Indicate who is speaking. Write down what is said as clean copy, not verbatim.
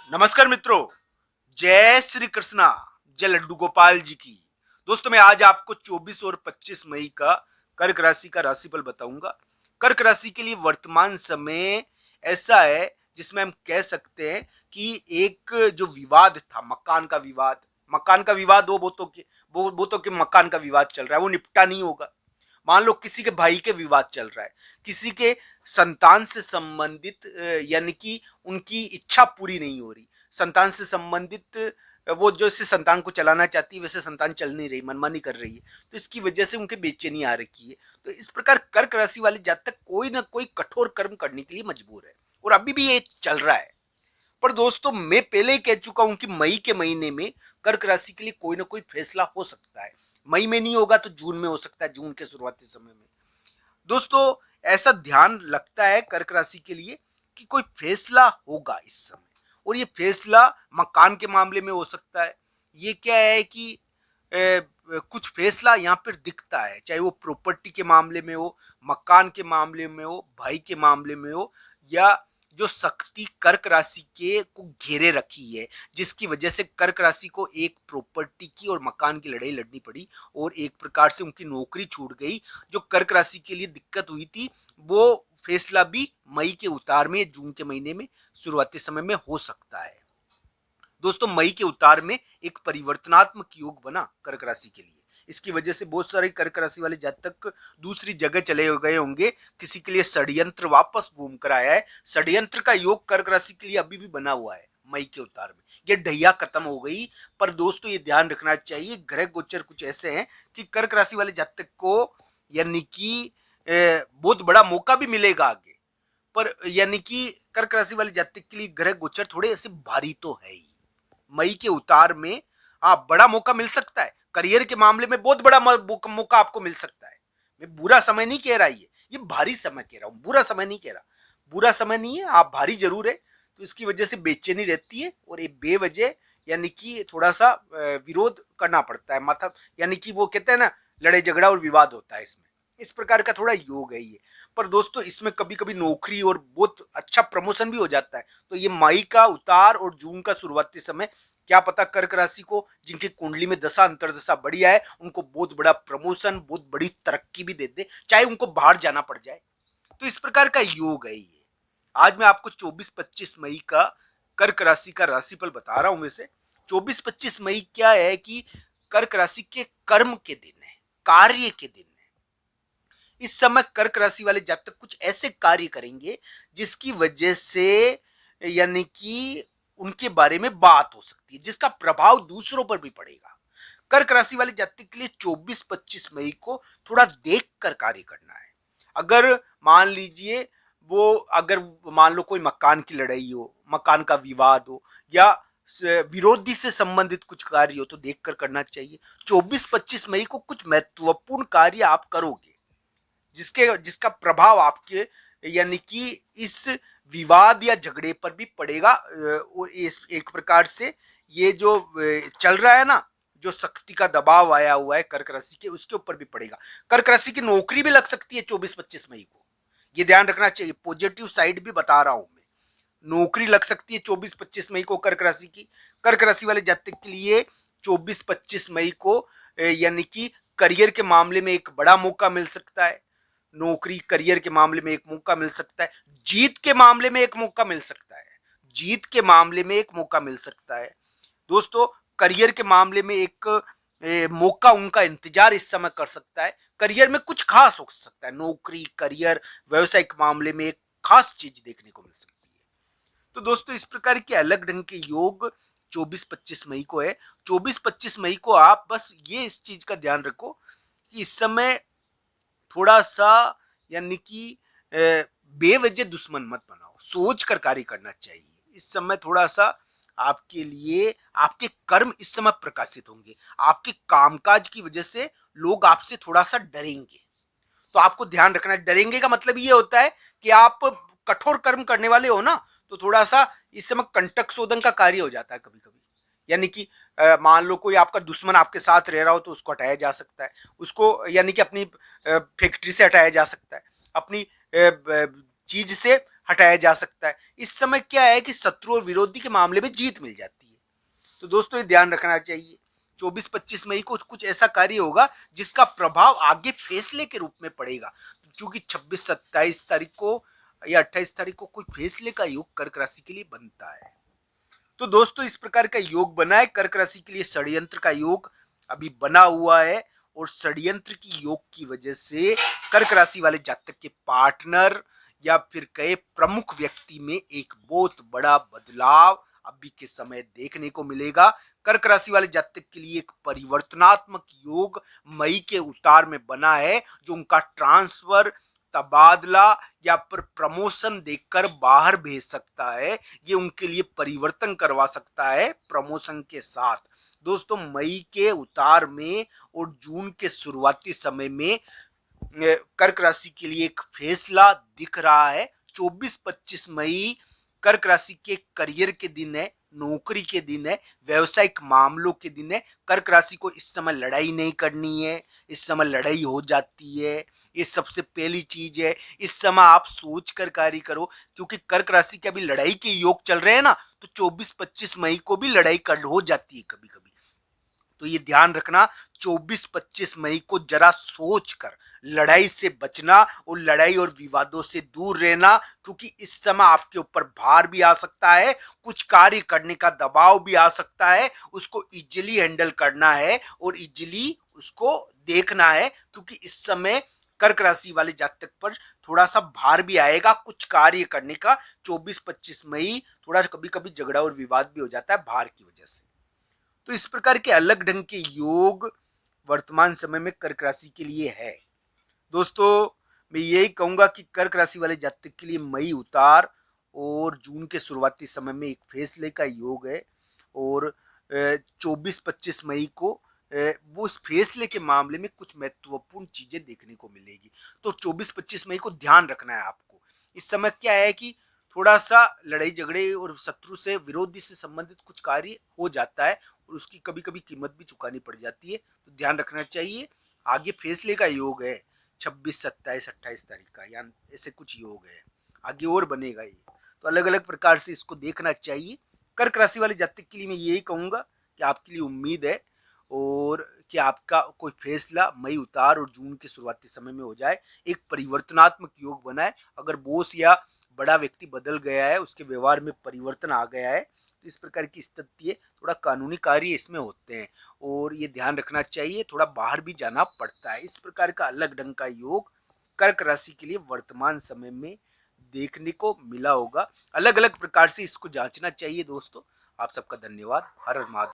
Speaker 1: नमस्कार मित्रों, जय श्री कृष्णा, जय लड्डू गोपाल जी की। दोस्तों मैं आज आपको 24 और 25 मई का कर्क राशि का राशिफल बताऊंगा। कर्क राशि के लिए वर्तमान समय ऐसा है जिसमें हम कह सकते हैं कि एक जो विवाद था, मकान का विवाद वो तो के मकान का विवाद चल रहा है, वो निपटा नहीं होगा। मान लो किसी के भाई के विवाद चल रहा है, किसी के संतान से संबंधित यानी कि उनकी इच्छा पूरी नहीं हो रही, संतान से संबंधित वो जैसे संतान को चलाना चाहती है वैसे संतान चल नहीं रही, मनमानी कर रही है, तो इसकी वजह से उनके बेचैनी आ रखी है। तो इस प्रकार कर्क राशि वाले जातक कोई ना कोई कठोर कर्म करने के लिए मजबूर है और अभी भी ये चल रहा है। पर दोस्तों मैं पहले ही कह चुका हूं कि मई के महीने में कर्क राशि के लिए कोई ना कोई फैसला हो सकता है। मई में नहीं होगा तो जून में हो सकता है, जून के शुरुआती समय में। दोस्तों ऐसा ध्यान लगता है कर्क राशि के लिए कि कोई फैसला होगा इस समय, और ये फैसला मकान के मामले में हो सकता है। ये क्या है कि कुछ फैसला यहाँ पर दिखता है, चाहे वो प्रॉपर्टी के मामले में हो, मकान के मामले में हो, भाई के मामले में हो, या जो शक्ति कर्क राशि के को घेरे रखी है, जिसकी वजह से कर्क राशि को एक प्रॉपर्टी की और मकान की लड़ाई लड़नी पड़ी और एक प्रकार से उनकी नौकरी छूट गई। जो कर्क राशि के लिए दिक्कत हुई थी वो फैसला भी मई के उतार में, जून के महीने में शुरुआती समय में हो सकता है। दोस्तों मई के उतार में एक परिवर्तनात्मक योग बना कर्क राशि के लिए। इसकी वजह से बहुत सारे कर्क राशि वाले जातक दूसरी जगह चले गए होंगे, किसी के लिए षड्यंत्र वापस घूम कर आया है। षड्यंत्र का योग कर्क राशि के लिए अभी भी बना हुआ है मई के उतार में, ये ढैया खत्म हो गई। पर दोस्तों ये ध्यान रखना चाहिए, ग्रह गोचर कुछ ऐसे हैं कि कर्क राशि वाले जातक को यानी कि बहुत बड़ा मौका भी मिलेगा आगे। पर यानी कि कर्क राशि वाले जातक के लिए ग्रह गोचर थोड़े ऐसे भारी तो है ही। मई के उतार में आप बड़ा मौका मिल सकता है, करियर के मामले में बहुत बड़ा मौका आपको मिल सकता है। मैं बुरा समय नहीं कह रहा, ये भारी समय कह रहा हूं, बुरा समय नहीं कह रहा। बुरा समय नहीं है, आप भारी जरूर है, तो इसकी वजह से बेचैनी रहती है और ये बेवजह यानी कि थोड़ा सा विरोध करना पड़ता है, मतलब यानी कि वो कहते हैं ना, लड़ाई झगड़ा और विवाद होता है इसमें। इस प्रकार का थोड़ा योग है ये। पर दोस्तों इसमें कभी कभी नौकरी और बहुत अच्छा प्रमोशन भी हो जाता है। तो ये मई का उतार और जून का शुरुआती समय, क्या पता कर्क राशि को जिनकी कुंडली में दशा अंतरदशा बढ़िया है उनको बहुत बड़ा प्रमोशन, बहुत बड़ी तरक्की भी दे दे, चाहे उनको बाहर जाना पड़ जाए। तो इस प्रकार का योग है ये। आज मैं आपको 24-25 मई का कर्क राशि का राशिफल बता रहा हूं। वैसे 24-25 मई क्या है कि कर्क राशि के कर्म के दिन है, कार्य के दिन है। इस समय कर्क राशि वाले जातक कुछ ऐसे कार्य करेंगे जिसकी वजह से यानी कि उनके बारे में बात हो सकती है, जिसका प्रभाव दूसरों पर भी पड़ेगा। कर्क राशि वाले जातक के लिए 24-25 मई को थोड़ा देख कर कार्य करना है। अगर मान लीजिए वो अगर मान लो कोई मकान की लड़ाई हो, मकान का विवाद हो, या विरोधी से संबंधित कुछ कार्य हो तो देखकर करना चाहिए। 24-25 मई को कुछ महत्वपूर्ण कार्य आप करोगे जिसके जिसका प्रभाव आपके यानी कि इस विवाद या झगड़े पर भी पड़ेगा। और इस एक प्रकार से ये जो चल रहा है ना, जो शक्ति का दबाव आया हुआ है कर्क राशि के, उसके ऊपर भी पड़ेगा। कर्क राशि की नौकरी भी लग सकती है 24-25 मई को, ये ध्यान रखना चाहिए। पॉजिटिव साइड भी बता रहा हूं मैं, नौकरी लग सकती है 24-25 मई को कर्क राशि की। कर्क राशि वाले जातक के लिए 24-25 मई को यानी कि करियर के मामले में एक बड़ा मौका मिल सकता है। नौकरी करियर के मामले में एक मौका मिल सकता है, जीत के मामले में एक मौका मिल सकता है, जीत के मामले में एक मौका मिल सकता है। दोस्तों करियर के मामले में एक मौका उनका इंतजार इस समय कर सकता है। करियर में कुछ खास हो सकता है, नौकरी करियर व्यवसायिक मामले में एक खास चीज देखने को मिल सकती है। तो दोस्तों इस प्रकार के अलग ढंग के योग 24-25 मई को है। 24-25 मई को आप बस ये इस चीज का ध्यान रखो कि इस समय थोड़ा सा यानी कि बेवजह दुश्मन मत बनाओ, सोच कर कार्य करना चाहिए। इस समय थोड़ा सा आपके लिए आपके कर्म इस समय प्रकाशित होंगे, आपके कामकाज की वजह से लोग आपसे थोड़ा सा डरेंगे। तो आपको ध्यान रखना है, डरेंगे का मतलब ये होता है कि आप कठोर कर्म करने वाले हो ना, तो थोड़ा सा इस समय कंटक शोधन का कार्य हो जाता है कभी कभी। यानी कि मान लो कोई आपका दुश्मन आपके साथ रह रहा हो तो उसको हटाया जा सकता है, उसको यानी कि अपनी फैक्ट्री से हटाया जा सकता है, अपनी चीज से हटाया जा सकता है। इस समय क्या है कि शत्रु और विरोधी के मामले में जीत मिल जाती है। तो दोस्तों ये ध्यान रखना चाहिए। 24-25 मई को कुछ ऐसा कार्य होगा जिसका प्रभाव आगे फैसले के रूप में पड़ेगा, क्योंकि 26-27 तारीख को या 28 तारीख को कोई फैसले का योग कर्क राशि के लिए बनता है। तो दोस्तों इस प्रकार का योग बना है कर्क राशि के लिए, षड्यंत्र का योग अभी बना हुआ है, और षड्यंत्र की योग की वजह से कर्क राशि वाले जातक के पार्टनर या फिर कई प्रमुख व्यक्ति में एक बहुत बड़ा बदलाव अभी के समय देखने को मिलेगा। कर्क राशि वाले जातक के लिए एक परिवर्तनात्मक योग मई के उतार में बना है, जो उनका ट्रांसफर, तबादला या फिर प्रमोशन देकर बाहर भेज सकता है। ये उनके लिए परिवर्तन करवा सकता है प्रमोशन के साथ। दोस्तों मई के उतार में और जून के शुरुआती समय में कर्क राशि के लिए एक फैसला दिख रहा है। 24-25 मई कर्क राशि के करियर के दिन है, नौकरी के दिन है, व्यवसायिक मामलों के दिन है। कर्क राशि को इस समय लड़ाई नहीं करनी है, इस समय लड़ाई हो जाती है, ये सबसे पहली चीज है। इस समय आप सोच कर कार्य करो, क्योंकि कर्क राशि के अभी लड़ाई के योग चल रहे हैं ना, तो 24-25 मई को भी लड़ाई कर हो जाती है कभी कभी। तो ये ध्यान रखना, 24-25 मई को जरा सोच कर लड़ाई से बचना और लड़ाई और विवादों से दूर रहना, क्योंकि इस समय आपके ऊपर भार भी आ सकता है, कुछ कार्य करने का दबाव भी आ सकता है, उसको इजीली हैंडल करना है और इजीली उसको देखना है, क्योंकि इस समय कर्क राशि वाले जातक पर थोड़ा सा भार भी आएगा कुछ कार्य करने का। 24-25 मई थोड़ा कभी कभी झगड़ा और विवाद भी हो जाता है भार की वजह से। तो इस प्रकार के अलग ढंग के योग वर्तमान समय में कर्क राशि के लिए है। दोस्तों मैं यही कहूंगा कि कर्क राशि वाले जातक के लिए मई उतार और जून के शुरुआती समय में एक फैसले का योग है, और 24-25 मई को वो उस फैसले के मामले में कुछ महत्वपूर्ण चीजें देखने को मिलेगी। तो 24-25 मई को ध्यान रखना है आपको। इस समय क्या है कि थोड़ा सा लड़ाई झगड़े और शत्रु से, विरोधी से संबंधित कुछ कार्य हो जाता है, और उसकी कभी कभी कीमत भी चुकानी पड़ जाती है, तो ध्यान रखना चाहिए। आगे फैसले का योग है 26, 27, 28 तारीख का, या ऐसे कुछ योग है, आगे और बनेगा ये। तो अलग अलग प्रकार से इसको देखना चाहिए। कर्क राशि वाले जातक के लिए मैं यही कहूंगा कि आपके लिए उम्मीद है, और कि आपका कोई फैसला मई उतार और जून के शुरुआती समय में हो जाए। एक परिवर्तनात्मक योग बना है। अगर बॉस या बड़ा व्यक्ति बदल गया है, उसके व्यवहार में परिवर्तन आ गया है, तो इस प्रकार की स्थिति है, थोड़ा कानूनी कार्य इसमें होते हैं, और ये ध्यान रखना चाहिए, थोड़ा बाहर भी जाना पड़ता है। इस प्रकार का अलग ढंग का योग कर्क राशि के लिए वर्तमान समय में देखने को मिला होगा। अलग अलग प्रकार से इसको जांचना चाहिए। दोस्तों आप सबका धन्यवाद। हर हर महादेव।